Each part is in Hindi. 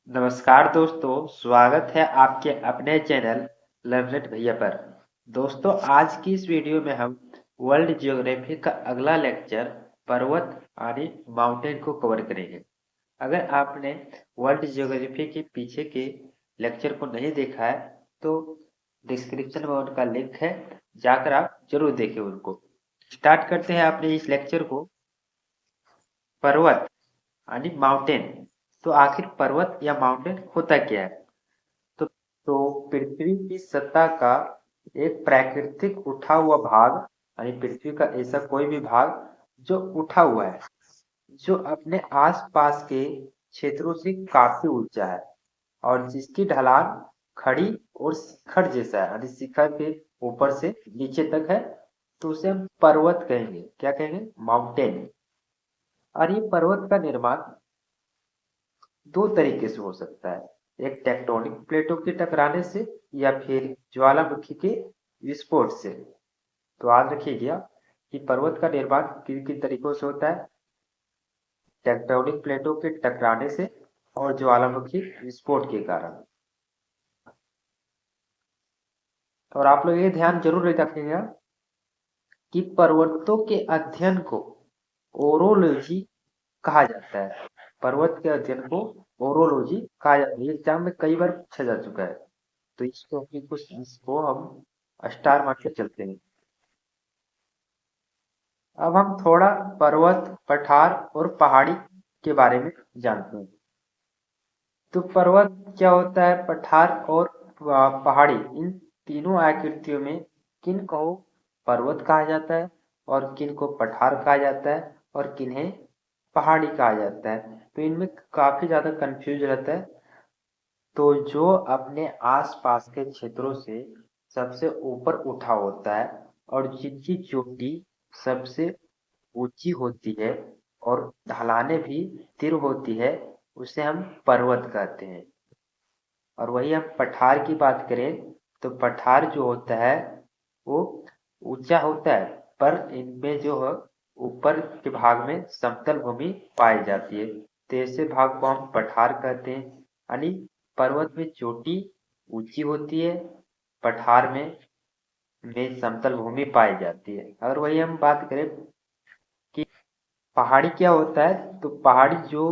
नमस्कार दोस्तों, स्वागत है आपके अपने चैनल लर्नेट भैया पर। दोस्तों, आज की इस वीडियो में हम वर्ल्ड ज्योग्राफी का अगला लेक्चर पर्वत यानी माउंटेन को कवर करेंगे। अगर आपने वर्ल्ड ज्योग्राफी के पीछे के लेक्चर को नहीं देखा है तो डिस्क्रिप्शन में उनका लिंक है, जाकर आप जरूर देखें उनको। स्टार्ट करते हैं अपने इस लेक्चर को। पर्वत यानी माउंटेन। तो आखिर पर्वत या माउंटेन होता क्या है? तो पृथ्वी की सतह का एक प्राकृतिक उठा हुआ भाग, यानी पृथ्वी का ऐसा कोई भी भाग जो उठा हुआ है, जो अपने आसपास के क्षेत्रों से काफी ऊंचा है और जिसकी ढलान खड़ी और शिखर जैसा है, यानी शिखर के ऊपर से नीचे तक है। तो उसे हम पर्वत कहेंगे। क्या कहेंगे? माउंटेन। और ये पर्वत का निर्माण दो तरीके से हो सकता है, एक टेक्टोनिक प्लेटों के टकराने से या फिर ज्वालामुखी के विस्फोट से। तो याद रखिएगा कि पर्वत का निर्माण किन किन तरीकों से होता है, टेक्टोनिक प्लेटों के टकराने से और ज्वालामुखी विस्फोट के कारण। और आप लोग ये ध्यान जरूर रखिएगा कि पर्वतों के अध्ययन को ओरोलॉजी कहा जाता है। पर्वत के अध्ययन को ओरोलॉजी कहा जाता है। ये एग्जाम में कई बार पूछा जा चुका है। तो इसको अपनी कुछ इसको हम स्टार मार्क के चलते हैं। अब हम थोड़ा पर्वत, पठार और पहाड़ी के बारे में जानते हैं। तो पर्वत क्या होता है, पठार और पहाड़ी, इन तीनों आकृतियों में किन को पर्वत कहा जाता है और किन को पठार कहा जाता है और किन्हें पहाड़ी कहा जाता है। तो इनमें काफी ज्यादा कंफ्यूज रहता है। तो जो अपने आसपास के क्षेत्रों से सबसे ऊपर उठा होता है और जिनकी चोटी सबसे ऊंची होती है और ढलानें भी तीव्र होती है, उसे हम पर्वत कहते हैं। और वही हम पठार की बात करें तो पठार जो होता है वो ऊंचा होता है, पर इनमें जो है ऊपर के भाग में समतल भूमि पाई जाती है। तो ऐसे भाग को हम पठार कहते हैं। यानी पर्वत में चोटी ऊंची होती है, पठार में समतल भूमि पाई जाती है। और वही हम बात करें कि पहाड़ी क्या होता है, तो पहाड़ी जो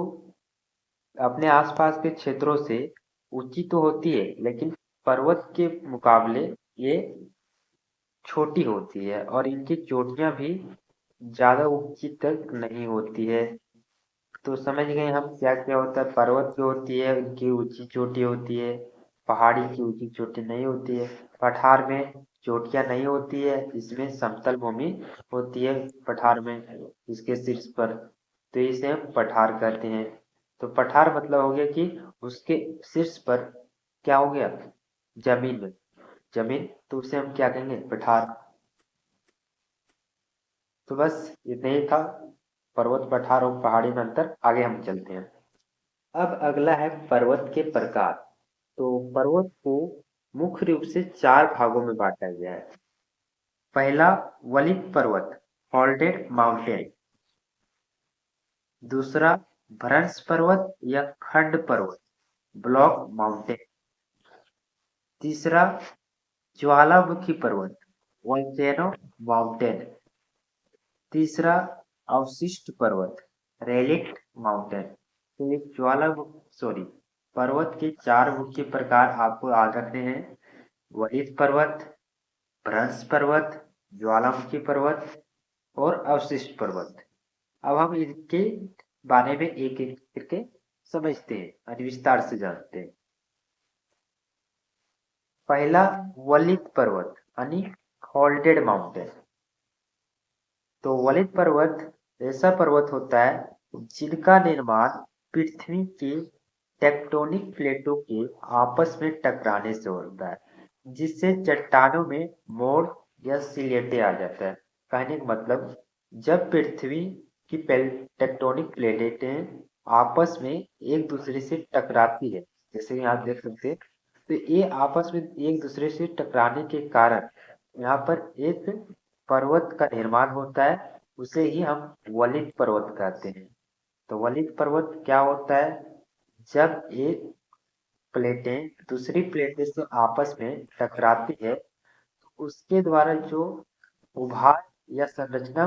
अपने आसपास के क्षेत्रों से ऊंची तो होती है, लेकिन पर्वत के मुकाबले ये छोटी होती है और इनकी चोटियां भी ज्यादा ऊंची तक नहीं होती है। तो समझ गए हम क्या क्या होता है। पर्वत जो होती है उनकी ऊंची चोटी होती है, पहाड़ी की ऊंची चोटी नहीं होती है। पठार में चोटियां नहीं होती है, इसमें समतल भूमि होती है पठार में, इसके शीर्ष पर। तो इसे हम पठार कहते हैं। तो पठार मतलब हो गया कि उसके शीर्ष पर क्या हो गया, जमीन में, जमीन, तो उसे हम क्या कहेंगे, पठार। तो बस इतना ही था पर्वत, पठार और पहाड़ी में अंतर। आगे हम चलते हैं। अब अगला है पर्वत के प्रकार। तो पर्वत को मुख्य रूप से चार भागों में बांटा गया है। पहला, वलित पर्वत, फोल्डेड माउंटेन। दूसरा, भ्रंश पर्वत या खंड पर्वत, ब्लॉक माउंटेन। तीसरा, ज्वालामुखी पर्वत, वोल्केनो माउंटेन। तीसरा, अवशिष्ट पर्वत, रेलिक्ट माउंटेन। तो ये पर्वत के चार मुख्य प्रकार आपको याद रखने हैं। वलित पर्वत, भ्रंश पर्वत, ज्वालामुखी पर्वत और अवशिष्ट पर्वत। अब हम इनके बारे में एक एक करके समझते हैं और विस्तार से जानते हैं। पहला, वलित पर्वत यानी फोल्डेड माउंटेन। तो वलित पर्वत ऐसा पर्वत होता है जिनका निर्माण पृथ्वी के टेक्टोनिक प्लेटों के आपस में टकराने से होता है, जिससे चट्टानों में मोड़ या सिलेटे आ जाता है। कहने का मतलब, जब पृथ्वी की टेक्टोनिक प्लेटें आपस में एक दूसरे से टकराती है, जैसे यहाँ देख सकते हैं, तो ये आपस में एक दूसरे से टकराने के कारण यहाँ पर एक पर्वत का निर्माण होता है। उसे ही हम वलित पर्वत कहते हैं। तो वलित पर्वत क्या होता है, जब एक प्लेटें दूसरी प्लेटें से आपस में टकराती है, तो उसके द्वारा जो उभार या संरचना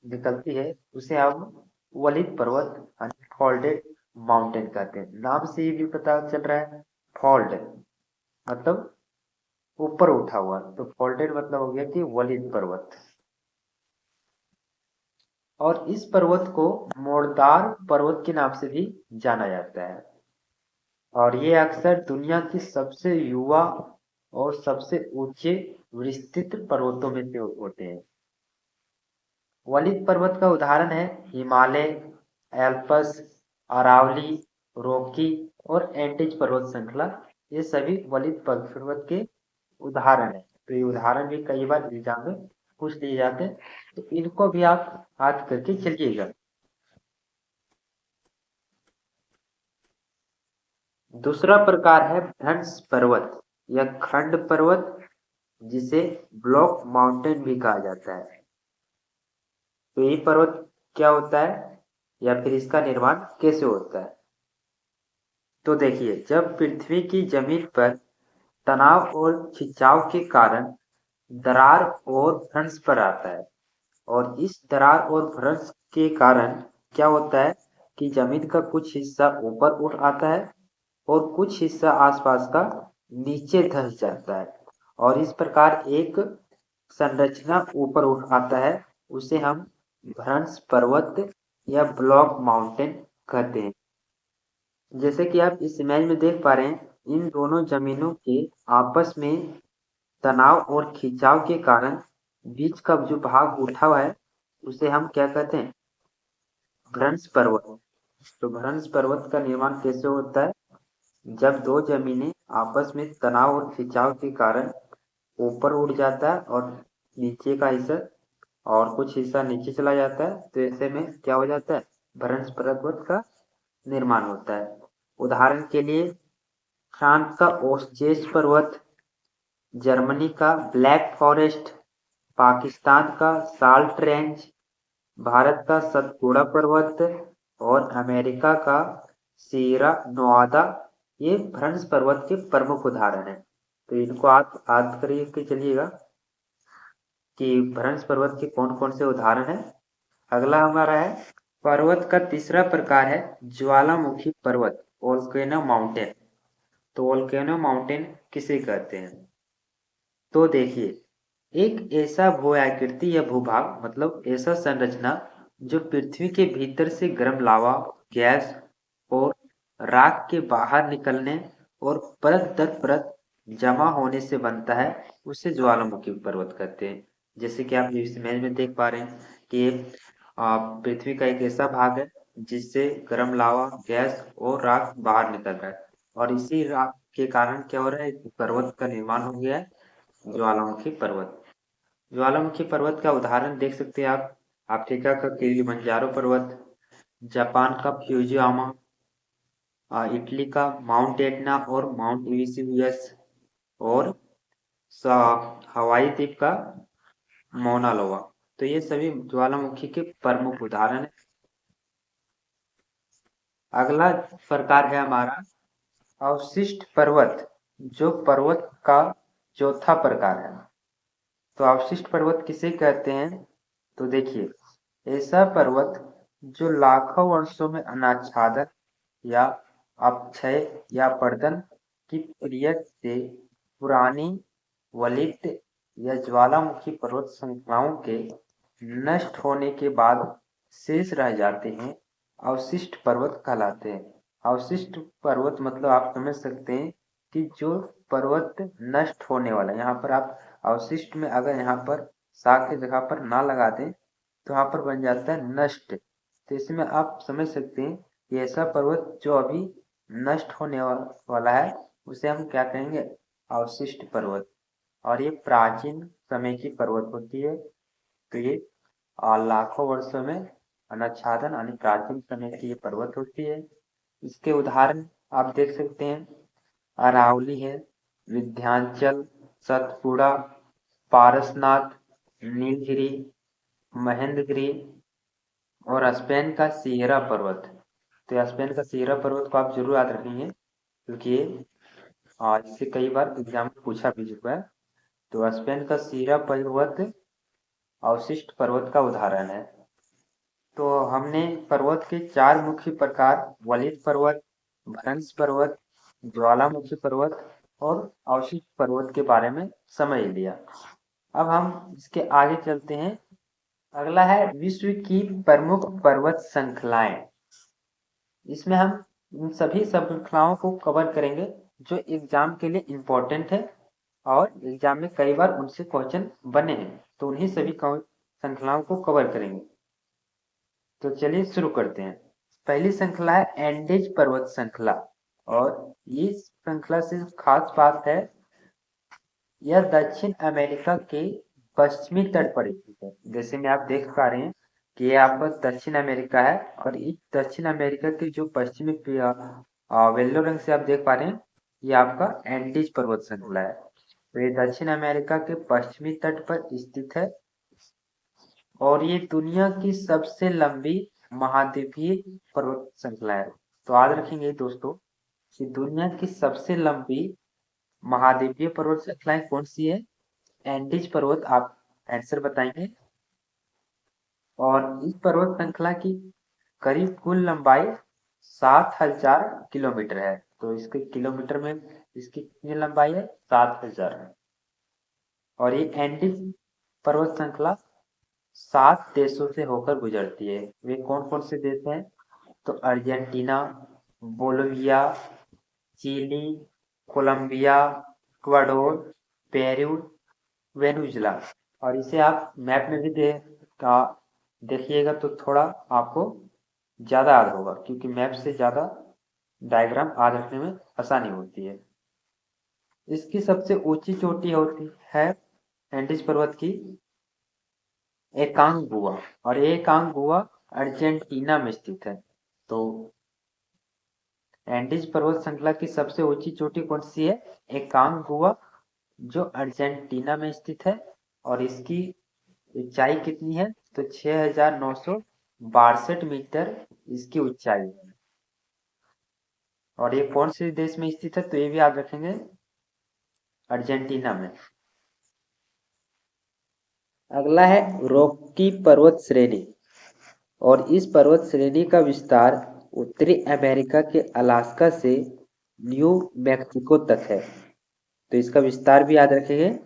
निकलती है उसे हम वलित पर्वत यानी फोल्डेड माउंटेन कहते हैं। नाम से ही भी पता चल रहा है, फोल्ड मतलब ऊपर उठा हुआ, तो फोल्डेड मतलब हो गया कि वलित पर्वत। और इस पर्वत को मोड़दार पर्वत के नाम से भी जाना जाता है, और ये अक्सर दुनिया की सबसे युवा और सबसे ऊंचे विस्तृत पर्वतों में से होते हैं। वलित पर्वत का उदाहरण है हिमालय, एल्पस, अरावली, रॉकी और एंडीज पर्वत श्रृंखला। ये सभी वलित पर्वत के उदाहरण है। तो ये उदाहरण भी कई बार एग्जाम में पूछ लिए जाते हैं, तो इनको भी आप याद करके चलिएगा। दूसरा प्रकार है भ्रंश पर्वत या खंड पर्वत, जिसे ब्लॉक माउंटेन भी कहा जाता है। तो ये पर्वत क्या होता है या फिर इसका निर्माण कैसे होता है? तो देखिए, जब पृथ्वी की जमीन पर तनाव और खिंचाव के कारण दरार और भ्रंश पर आता है, और इस दरार और भ्रंश के कारण क्या होता है कि जमीन का कुछ हिस्सा ऊपर उठ आता है और कुछ हिस्सा आसपास का नीचे धंस जाता है, और इस प्रकार एक संरचना ऊपर उठ आता है, उसे हम भ्रंश पर्वत या ब्लॉक माउंटेन कहते हैं। जैसे कि आप इस इमेज में देख पा रहे हैं, इन दोनों जमीनों के आपस में तनाव और खिंचाव के कारण बीच का जो भाग उठा हुआ है उसे हम क्या कहते हैं? भ्रंश पर्वत। तो भ्रंश पर्वत का निर्माण कैसे होता है? जब दो जमीनें आपस में तनाव और खिंचाव के कारण ऊपर उठ जाता है और नीचे का हिस्सा और कुछ हिस्सा नीचे चला जाता है, तो ऐसे में क्या हो जाता है? भ्रंश पर्वत का निर्माण होता है। उदाहरण के लिए फ्रांस का ओस्चेस पर्वत, जर्मनी का ब्लैक फॉरेस्ट, पाकिस्तान का साल्ट रेंज, भारत का सतपुड़ा पर्वत और अमेरिका का सीरा नोवादा, ये भ्रंश पर्वत के प्रमुख उदाहरण हैं। तो इनको आप याद करके चलिएगा कि भ्रंश पर्वत के कौन कौन से उदाहरण हैं। अगला हमारा है पर्वत का तीसरा प्रकार है ज्वालामुखी पर्वत, वोल्केनो माउंटेन। तो वोल्केनो माउंटेन किसे कहते हैं? तो देखिए, एक ऐसा भू-आकृति या भूभाग मतलब ऐसा संरचना जो पृथ्वी के भीतर से गर्म लावा, गैस और राख के बाहर निकलने और परत दर परत जमा होने से बनता है, उसे ज्वालामुखी पर्वत कहते हैं। जैसे कि आप इस इमेज में देख पा रहे हैं कि पृथ्वी का एक ऐसा भाग है जिससे गर्म लावा, गैस और राख बाहर निकल रहा है, और इसी राख के कारण क्या हो रहा है? पर्वत का निर्माण हो गया है, ज्वालामुखी पर्वत। ज्वालामुखी पर्वत का उदाहरण देख सकते हैं आप, अफ्रीका का किलिमंजारो पर्वत, जापान का फ्यूजियामा, इटली का माउंट एटना और माउंट वेसुवियस, और हवाई द्वीप का मौना लोआ। तो ये सभी ज्वालामुखी के प्रमुख उदाहरण हैं। अगला प्रकार है हमारा अवशिष्ट पर्वत, जो पर्वत का चौथा प्रकार है। तो अवशिष्ट पर्वत किसे कहते हैं? तो देखिए, ऐसा पर्वत जो लाखों वर्षों में अनाच्छादन या अपक्षय या पर्दन की क्रिया से पुरानी वलित या ज्वालामुखी पर्वत श्रृंखलाओं के नष्ट होने के बाद शेष रह जाते हैं, अवशिष्ट पर्वत कहलाते हैं। अवशिष्ट पर्वत मतलब आप समझ सकते हैं कि जो पर्वत नष्ट होने वाला है। यहाँ पर आप अवशिष्ट में अगर यहाँ पर साग की जगह पर ना लगा दें तो यहाँ पर बन जाता है नष्ट। तो इसमें आप समझ सकते हैं कि ऐसा पर्वत जो अभी नष्ट होने वाला है उसे हम क्या कहेंगे? अवशिष्ट पर्वत। और ये प्राचीन समय की पर्वत होती है। तो ये लाखों वर्षों में अनाच्छादन यानी प्राचीन समय की ये पर्वत होती है। इसके उदाहरण आप देख सकते हैं, अरावली है, विंध्याचल, सतपुड़ा, पारसनाथ, नीलगिरी, महेंद्रगिरी और स्पेन का सियरा पर्वत। तो स्पेन का सियरा पर्वत को आप जरूर याद रखेंगे, क्योंकि ये इससे कई बार एग्जाम में पूछा भी चुका है। तो स्पेन का सीरा पर्वत अवशिष्ट पर्वत का उदाहरण है। तो हमने पर्वत के 4 मुख्य प्रकार वलित पर्वत, भ्रंश पर्वत, ज्वालामुखी पर्वत और अवशिष्ट पर्वत के बारे में समझ लिया। अब हम इसके आगे चलते हैं। अगला है विश्व की प्रमुख पर्वत श्रृंखलाएं। इसमें हम उन सभी श्रृंखलाओं को कवर करेंगे जो एग्जाम के लिए इम्पोर्टेंट है और एग्जाम में कई बार उनसे क्वेश्चन बने हैं, तो उन्हीं सभी श्रृंखलाओं को कवर करेंगे। तो चलिए शुरू करते हैं। पहली श्रृंखला है एंडीज पर्वत श्रृंखला, और इस श्रृंखला से खास बात है यह दक्षिण अमेरिका के पश्चिमी तट पर स्थित है। जैसे में आप देख पा रहे हैं कि ये आपका दक्षिण अमेरिका है, और इस दक्षिण अमेरिका के जो पश्चिमी येलो रंग से आप देख पा रहे हैं, ये आपका एंडीज पर्वत श्रृंखला है। तो ये दक्षिण अमेरिका के पश्चिमी तट पर स्थित है, और ये दुनिया की सबसे लंबी महाद्वीपीय पर्वत श्रृंखला है। तो याद रखेंगे दोस्तों कि दुनिया की सबसे लंबी महाद्वीपीय पर्वत श्रृंखलाएं कौन सी है? एंडीज पर्वत, आप आंसर बताएंगे। और इस पर्वत श्रृंखला की करीब कुल लंबाई 7,000 किलोमीटर है। तो इसके किलोमीटर में इसकी कितनी लंबाई है? 7,000 है। और ये एंडीज पर्वत श्रृंखला 7 देशों से होकर गुजरती है। वे कौन कौन से देश हैं? तो Argentina, Bolivia, Chile, Colombia, Ecuador, Peru, Venezuela. और इसे आप मैप में भी देखिएगा तो थोड़ा आपको ज्यादा याद होगा, क्योंकि मैप से ज्यादा डायग्राम याद रखने में आसानी होती है। इसकी सबसे ऊंची चोटी होती है एंडीज पर्वत की एकांगुआ, और ये एकांगुआ अर्जेंटीना में स्थित है। तो एंडीज पर्वत श्रृंखला की सबसे ऊंची चोटी कौन सी है? एकांगुआ, जो अर्जेंटीना में स्थित है। और इसकी ऊंचाई कितनी है? तो 6,962 मीटर इसकी ऊंचाई है। और ये कौन से देश में स्थित है? तो ये भी याद रखेंगे, अर्जेंटीना में। अगला है रॉकी पर्वत श्रेणी, और इस पर्वत श्रेणी का विस्तार उत्तरी अमेरिका के अलास्का से न्यू मैक्सिको तक है। तो इसका विस्तार भी याद रखेंगे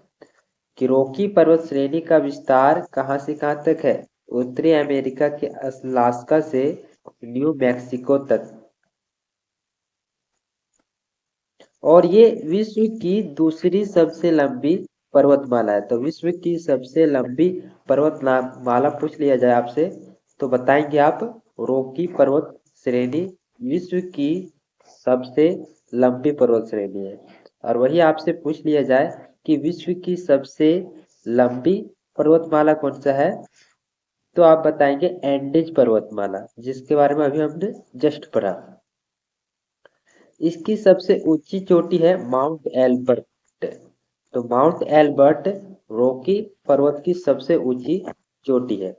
कि रॉकी पर्वत श्रेणी का विस्तार कहां से कहां तक है? उत्तरी अमेरिका के अलास्का से न्यू मैक्सिको तक। और ये विश्व की दूसरी सबसे लंबी पर्वतमाला है। तो विश्व की सबसे लंबी पर्वतमाला पूछ लिया जाए आपसे, तो बताएंगे आप रॉकी पर्वत श्रेणी विश्व की सबसे लंबी पर्वत श्रेणी है। और वही आपसे पूछ लिया जाए कि विश्व की सबसे लंबी पर्वतमाला कौन सा है, तो आप बताएंगे एंडीज पर्वतमाला, जिसके बारे में अभी हमने जस्ट पढ़ा। इसकी सबसे ऊंची चोटी है माउंट एल्बर्ट। तो माउंट एल्बर्ट रॉकी पर्वत की सबसे ऊंची चोटी है।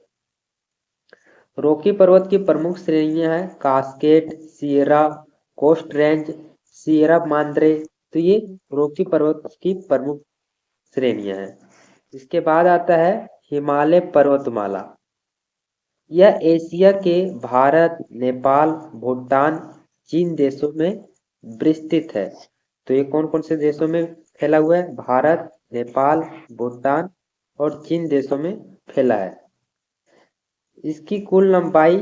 रॉकी पर्वत की प्रमुख श्रेणियां हैं Cascade, Sierra, Coast Range, Sierra Madre. तो ये रॉकी पर्वत की प्रमुख श्रेणियां हैं। इसके बाद आता है हिमालय पर्वतमाला। यह एशिया के भारत, नेपाल, भूटान, चीन देशों में विस्तृत है। तो ये कौन कौन से देशों में फैला हुआ है? भारत, नेपाल, भूटान और चीन देशों में फैला है। इसकी कुल लंबाई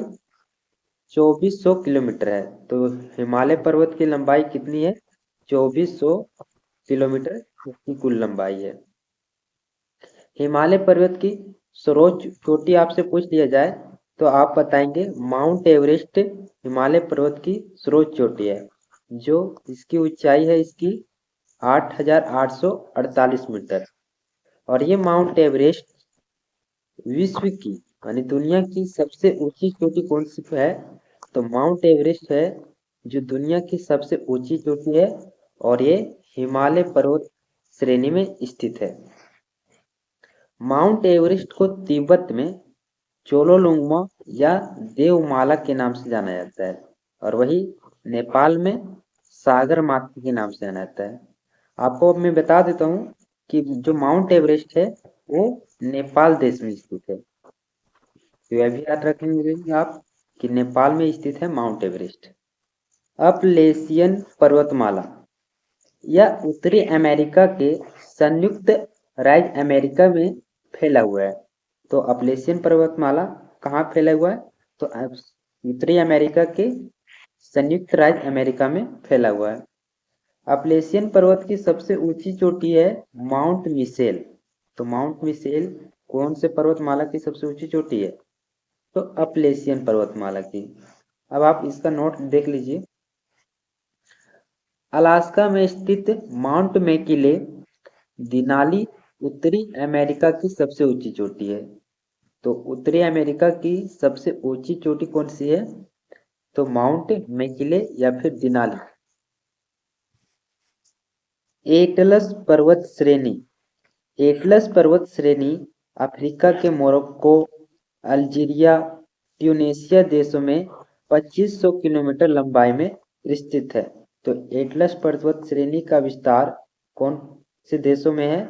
2400 किलोमीटर है। तो हिमालय पर्वत की लंबाई कितनी है? 2400 किलोमीटर इसकी कुल लंबाई है। हिमालय पर्वत की सर्वोच्च चोटी आपसे पूछ लिया जाए, तो आप बताएंगे माउंट एवरेस्ट हिमालय पर्वत की सर्वोच्च चोटी है, जो इसकी ऊंचाई है इसकी 8,848 मीटर। और ये माउंट एवरेस्ट विश्व की यानी दुनिया की सबसे ऊंची चोटी कौन सी है? तो माउंट एवरेस्ट है जो दुनिया की सबसे ऊंची चोटी है, और ये हिमालय पर्वत श्रेणी में स्थित है। माउंट एवरेस्ट को तिब्बत में चोलोलुंगमा या देवमाला के नाम से जाना जाता है, और वही नेपाल में सागर माथा के नाम से जाना जाता है। आपको अब मैं बता देता हूँ कि जो माउंट एवरेस्ट है वो नेपाल देश में स्थित है। तो यह भी याद रखेंगे आप कि नेपाल में स्थित है माउंट एवरेस्ट। अपलेशियन पर्वतमाला यह उत्तरी अमेरिका के संयुक्त राज्य अमेरिका में फैला हुआ है। तो अपलेशियन पर्वतमाला कहाँ फैला हुआ है? तो उत्तरी अमेरिका के संयुक्त राज्य अमेरिका में फैला हुआ है। अपलेशियन पर्वत की सबसे ऊंची चोटी है माउंट मिशेल। तो माउंट मिशेल कौन से पर्वतमाला की सबसे ऊंची चोटी है? तो अपलेशियन पर्वतमाला की। अब आप इसका नोट देख लीजिए। अलास्का में स्थित माउंट मैकिले दिनाली उत्तरी अमेरिका की सबसे ऊंची चोटी है। तो उत्तरी अमेरिका की सबसे ऊंची चोटी कौन सी है? तो माउंट मैकिले या फिर दिनाली। एटलस पर्वत श्रेणी। एटलस पर्वत श्रेणी अफ्रीका के मोरक्को, अल्जीरिया, ट्यूनीशिया देशों में 2500 किलोमीटर लंबाई में स्थित है। तो एटलस पर्वत श्रेणी का विस्तार कौन से देशों में है?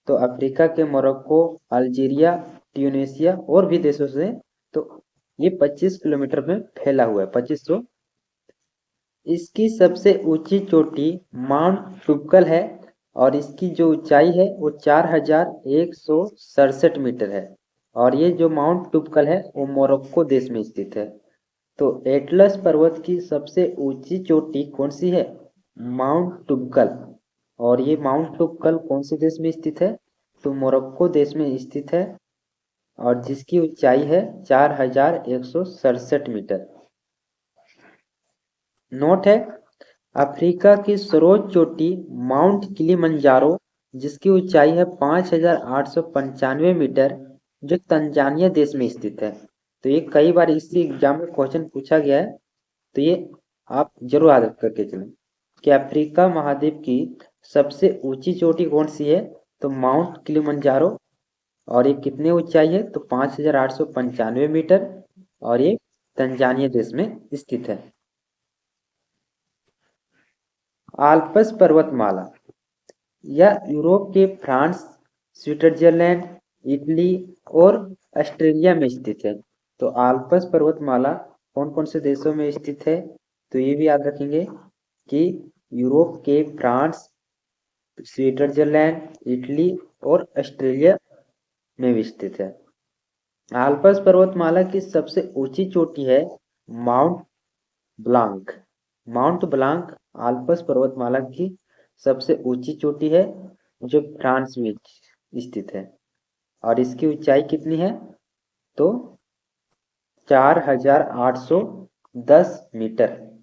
तो अफ्रीका के मोरक्को, अल्जीरिया, ट्यूनीशिया और भी देशों से। तो ये 25 किलोमीटर में फैला हुआ है, 2500। इसकी सबसे ऊंची चोटी माउंट टुबकल है और इसकी जो ऊंचाई है वो 4167 मीटर है। और ये जो माउंट टुबकल है वो मोरक्को देश में स्थित है। तो एटलस पर्वत की सबसे ऊंची चोटी कौन सी है? माउंट टुबकल। और ये माउंट टुबकल कौन से देश में स्थित है? तो मोरक्को देश में स्थित है और जिसकी ऊंचाई है 4167 मीटर। नोट है, अफ्रीका की सर्वोच्च चोटी माउंट किलिमंजारो जिसकी ऊंचाई है 5895 मीटर, जो तंजानिया देश में स्थित है। तो ये कई बार इसी एग्जाम में क्वेश्चन पूछा गया है, तो ये आप जरूर याद करके चलें कि अफ्रीका महाद्वीप की सबसे ऊंची चोटी कौन सी है? तो माउंट किलिमंजारो। और ये कितने ऊंचाई है? तो 5895 मीटर और ये तंजानिया देश में स्थित है। आल्प्स पर्वतमाला यह यूरोप के फ्रांस, स्विट्जरलैंड, इटली और ऑस्ट्रेलिया में स्थित है। तो आल्प्स पर्वतमाला कौन कौन से देशों में स्थित है? तो ये भी याद रखेंगे कि यूरोप के फ्रांस, स्विट्जरलैंड, इटली और ऑस्ट्रेलिया में भी स्थित है। आल्प्स पर्वतमाला की सबसे ऊंची चोटी है Mount Blanc. Mount Blanc Alps पर्वतमाला की सबसे ऊंची चोटी है जो फ्रांस में स्थित है और इसकी ऊंचाई कितनी है? तो 4810 मीटर।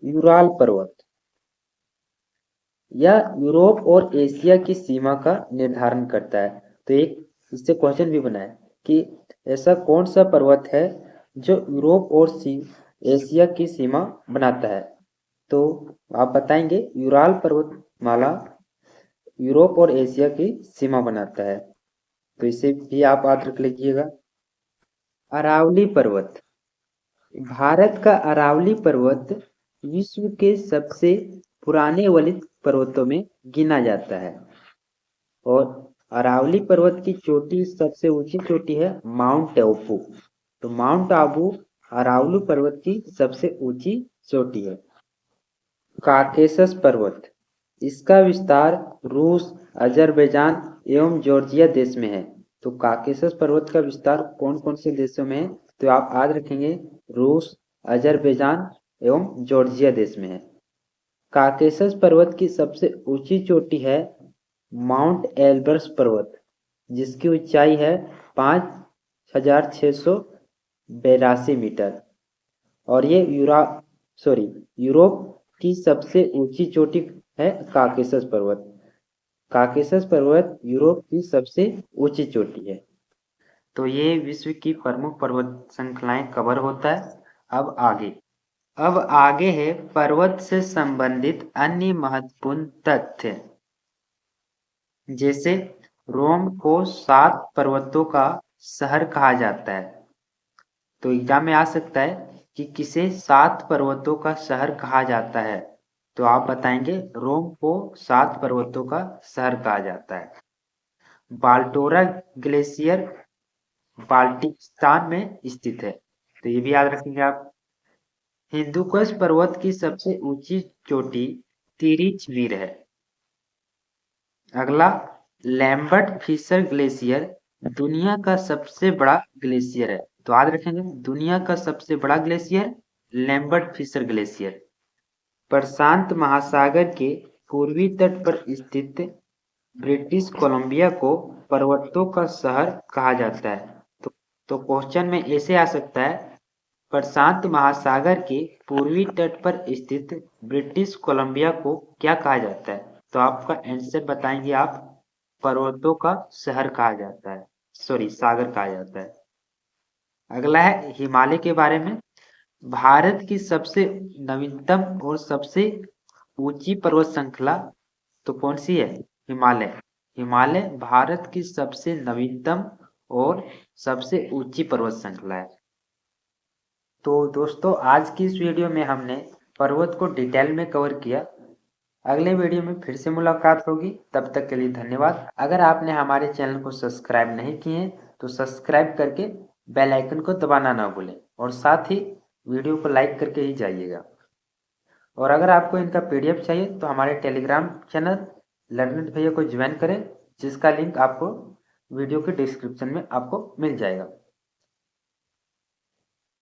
यूराल पर्वत यह यूरोप और एशिया की सीमा का निर्धारण करता है। तो एक इससे क्वेश्चन भी बना है कि ऐसा कौन सा पर्वत है जो यूरोप और एशिया की सीमा बनाता है? तो आप बताएंगे यूराल पर्वतमाला यूरोप और एशिया की सीमा बनाता है। तो इसे भी आप याद रख लीजिएगा। अरावली पर्वत भारत का अरावली पर्वत विश्व के सबसे पुराने वलित पर्वतों में गिना जाता है और अरावली पर्वत की चोटी सबसे ऊंची चोटी है माउंट आबू। तो माउंट आबू अरावली पर्वत की सबसे ऊंची चोटी है। काकेशस पर्वत इसका विस्तार रूस, अजरबैजान एवं जॉर्जिया देश में है। तो काकेशस पर्वत का विस्तार कौन कौन से देशों में है? तो आप याद रखेंगे रूस, अजरबैजान एवं जॉर्जिया देश में है। काकेशस पर्वत की सबसे ऊंची चोटी है माउंट एल्ब्रस पर्वत जिसकी ऊंचाई है 5682 मीटर और ये यूरोप की सबसे ऊंची चोटी है काकेशस पर्वत। काकेशस पर्वत यूरोप की सबसे ऊंची चोटी है। तो ये विश्व की प्रमुख पर्वत श्रृंखलाएं कवर होता है। अब आगे है पर्वत से संबंधित अन्य महत्वपूर्ण तथ्य, जैसे रोम को 7 पर्वतों का शहर कहा जाता है। तो एग्जाम में आ सकता है कि किसे 7 पर्वतों का शहर कहा जाता है? तो आप बताएंगे रोम को 7 पर्वतों का शहर कहा जाता है। बाल्टोरा ग्लेशियर बाल्टिस्तान में स्थित है, तो ये भी याद रखेंगे आप। हिंदुकुश पर्वत की सबसे ऊंची चोटी तिरिचवीर है। अगला, लैम्बर्ट फिशर ग्लेशियर दुनिया का सबसे बड़ा ग्लेशियर है, तो याद रखेंगे दुनिया का सबसे बड़ा ग्लेशियर लैम्बर्ट फिशर ग्लेशियर। प्रशांत महासागर के पूर्वी तट पर स्थित ब्रिटिश कोलंबिया को पर्वतों का शहर कहा जाता है। तो क्वेश्चन में ऐसे आ सकता है, प्रशांत महासागर के पूर्वी तट पर स्थित ब्रिटिश कोलंबिया को क्या कहा जाता है? तो आपका आंसर बताएंगे आप, पर्वतों का शहर कहा जाता है, सॉरी सागर कहा जाता है। अगला है हिमालय के बारे में। भारत की सबसे नवीनतम और सबसे ऊंची पर्वत श्रृंखला तो कौन सी है? हिमालय। हिमालय भारत की सबसे नवीनतम और सबसे ऊंची पर्वत श्रृंखला है। तो दोस्तों, आज की इस वीडियो में हमने पर्वत को डिटेल में कवर किया। अगले वीडियो में फिर से मुलाकात होगी, तब तक के लिए धन्यवाद। अगर आपने हमारे चैनल को सब्सक्राइब नहीं किए तो सब्सक्राइब करके बेल आइकन को दबाना ना भूलें और साथ ही वीडियो को लाइक करके ही जाइएगा। और अगर आपको इनका PDF चाहिए तो हमारे टेलीग्राम चैनल लर्नर भैया को ज्वाइन करें, जिसका लिंक आपको वीडियो के डिस्क्रिप्शन में आपको मिल जाएगा।